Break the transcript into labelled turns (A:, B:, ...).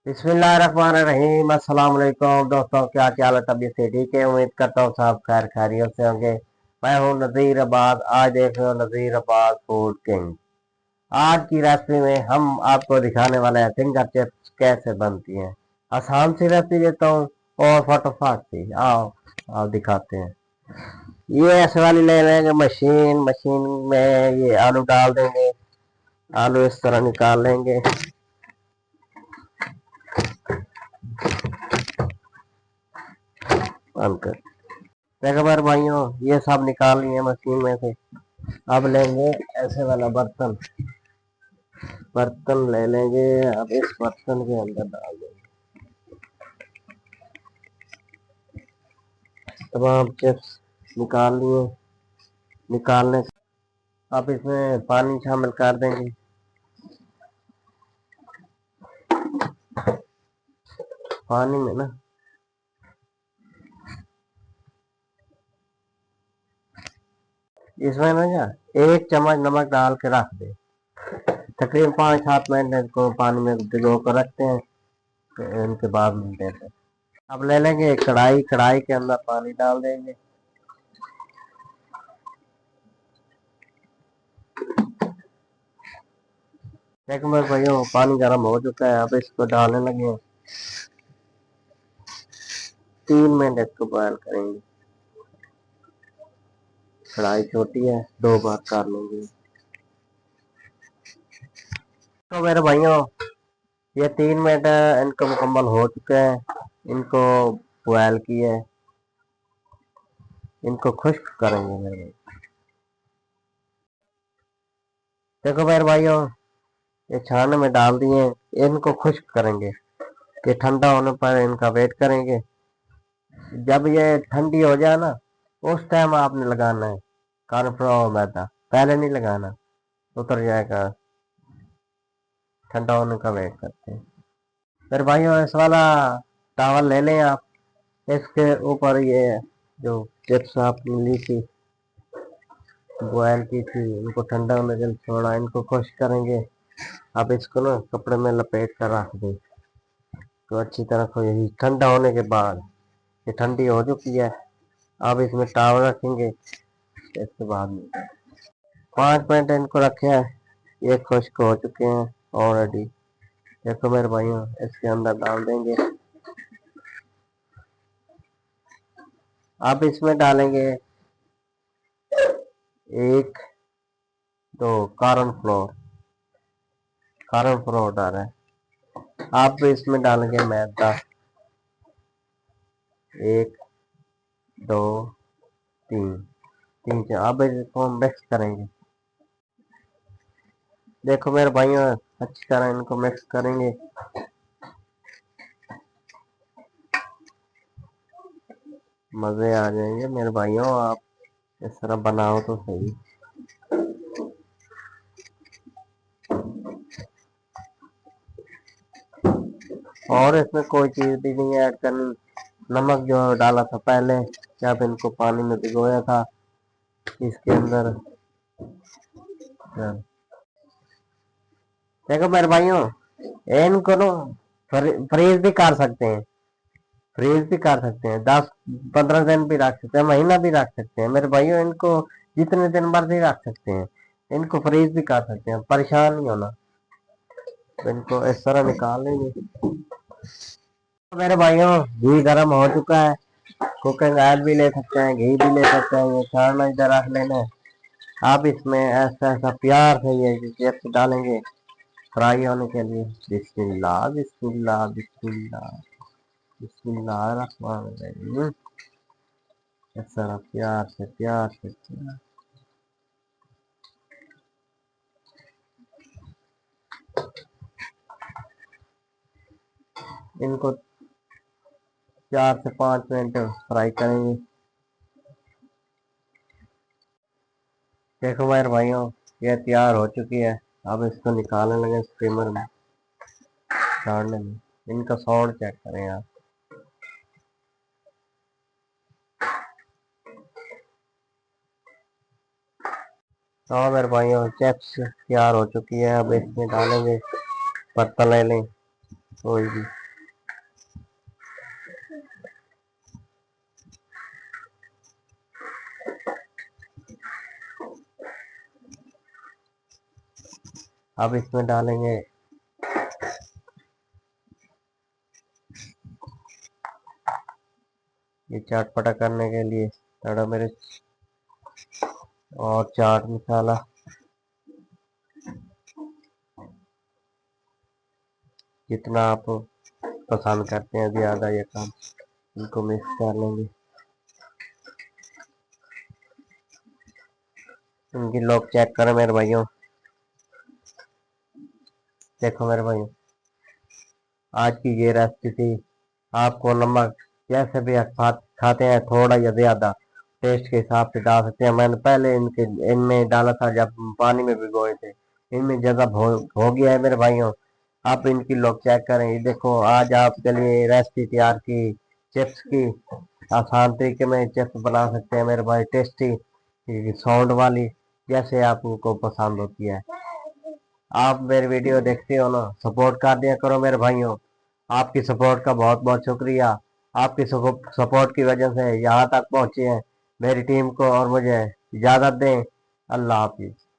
A: बिस्मिल्लाहिर्रहमानिर्रहीम। अस्सलाम वालेकुम दोस्तों, क्या हाल है? तबीयत से ठीक है? उम्मीद करता हूँ सब खैर खैरियत से होंगे। मैं हूँ नज़ीर अब्बास। आज देख रहे हो नज़ीर अब्बास फूड किंग। आज की रेसिपी में हम आपको दिखाने वाले हैं फिंगर चिप्स कैसे बनती हैं। आसान सी रेसिपी देता हूँ और फटाफट सी। आओ आओ दिखाते हैं। ये ऐसे वाली ले लेंगे मशीन। मशीन में ये आलू डाल देंगे। आलू इस तरह निकाल लेंगे। बनकर देखो मेरे भाइयों, ये सब निकाल लिए मशीन में से। अब लेंगे ऐसे वाला बर्तन। बर्तन ले लेंगे। अब इस बर्तन के अंदर डाल देंगे तमाम चिप्स। निकाल लिए। निकालने से अब इसमें पानी शामिल कर देंगे। पानी में ना इसमें ना क्या 1 चम्मच नमक डाल के रख दे। तकरीबन 5-7 मिनट इसको पानी में भिगो कर रखते हैं। फिर इनके बाद मिलते हैं। अब ले लेंगे कढ़ाई। कढ़ाई के अंदर पानी डाल देंगे। देखो मेरे भाइयों, पानी गर्म हो चुका है। अब इसको डालने लगे। 3 मिनट इसको बॉयल करेंगे। कढ़ाई छोटी है, 2 बार कर लेंगे। तो मेरे भाइयों, ये 3 मिनट इनको मुकम्मल हो चुके हैं। इनको बॉयल किए। इनको खुश्क करेंगे मेरे भाई। देखो मेरे भाइयों, ये छानने में डाल दिए। इनको खुश्क करेंगे। ये ठंडा होने पर इनका वेट करेंगे। जब ये ठंडी हो जाए ना, उस टाइम आपने लगाना है कॉर्नफ्लोर मैदा। पहले नहीं लगाना, उतर जाएगा। ठंडा होने का वेट करते हैं। फिर भाइयों, इस वाला टावल ले लें आप। इसके ऊपर ये जो चिप्स आपने ली थी, बॉयल की थी, इनको ठंडा होने के लिए छोड़ा। इनको खुश करेंगे। अब इसको ना कपड़े में लपेट कर रख दें तो अच्छी तरह को। यही ठंडा होने के बाद ये ठंडी हो चुकी है। अब इसमें टावल रखेंगे। इसके बाद में 5 मिनट इनको रखे हैं। ये खुश्क हो चुके हैं ऑलरेडी। देखो मेरे भाइयों, इसके अंदर डाल देंगे। अब इसमें डालेंगे 1-2 कॉर्नफ्लोर। कॉर्नफ्लोर डाल रहे हैं। अब इसमें डालेंगे मैदा। 1-2-3। 3 अब इसको हम मिक्स करेंगे। देखो मेरे भाइयों, अच्छी तरह इनको मिक्स करेंगे। मजे आ जाएंगे मेरे भाइयों। आप इस तरह बनाओ तो सही। और इसमें कोई चीज भी नहीं ऐड करनी। नमक जो डाला था पहले, जब इनको पानी में भिगोया था, इसके अंदर। देखो मेरे भाइयों, इनको ना फ्रीज भी कर सकते हैं। फ्रीज भी कर सकते हैं, 10-15 दिन भी रख सकते हैं, महीना भी रख सकते हैं मेरे भाइयों। इनको जितने दिन मर्जी रख सकते हैं। इनको फ्रीज भी कर सकते हैं, परेशान नहीं होना। तो इनको इस तरह निकाल लेंगे। तो मेरे भाइयों, घी गर्म हो चुका है। कुकिंग ऑयल भी ले सकते हैं, घी भी ले सकते हैं। ये छाना इधर रख लेना है। आप इसमें ऐसा ऐसा प्यार से ये चिप्स डालेंगे फ्राई होने के लिए। बिस्मिल्लाह बिस्मिल्लाह बिस्मिल्लाह बिस्मिल्लाह रहमान रहीम। इस तरह प्यार से प्यार से प्यार। इनको 4 से 5 मिनट फ्राई करेंगे। देखो मेरे भाइयों, ये तैयार हो चुकी है। अब इसको निकालने लगे स्टीमर में छाड़ने में। इनका साउंड चेक करें आप। और मेरे भाइयों, चिप्स तैयार हो चुकी है। अब इसमें डालेंगे। बर्तन ले लें। कोई भी। अब इसमें डालेंगे ये चटपटा करने के लिए हरा मिर्च और चाट मसाला, जितना आप पसंद करते हैं ज़्यादा ये काम, इनको मिक्स कर लेंगे। इनकी लोग चेक करें मेरे भाइयों, देखो मेरे भाइयों, आज की ये रेसिपी थी। आपको नमक जैसे भी आप खाते हैं थोड़ा या ज़्यादा टेस्ट के हिसाब से डाल सकते हैं। मैंने पहले इनमें डाला था जब पानी में भिगोए थे, इनमें ज़्यादा हो गया है मेरे भाइयों। आप इनकी लोग चेक करें। ये देखो आज आपके लिए रेसिपी तैयार की चिप्स की। आसान तरीके में चिप्स बना सकते हैं मेरे भाई, टेस्टी साउंड वाली, जैसे आपको पसंद होती है। आप मेरी वीडियो देखते हो ना, सपोर्ट कर दिया करो मेरे भाइयों। आपकी सपोर्ट का बहुत बहुत शुक्रिया। आपकी सपोर्ट की वजह से यहाँ तक पहुँचे हैं। मेरी टीम को और मुझे इजाज़त दें। अल्लाह हाफिज़।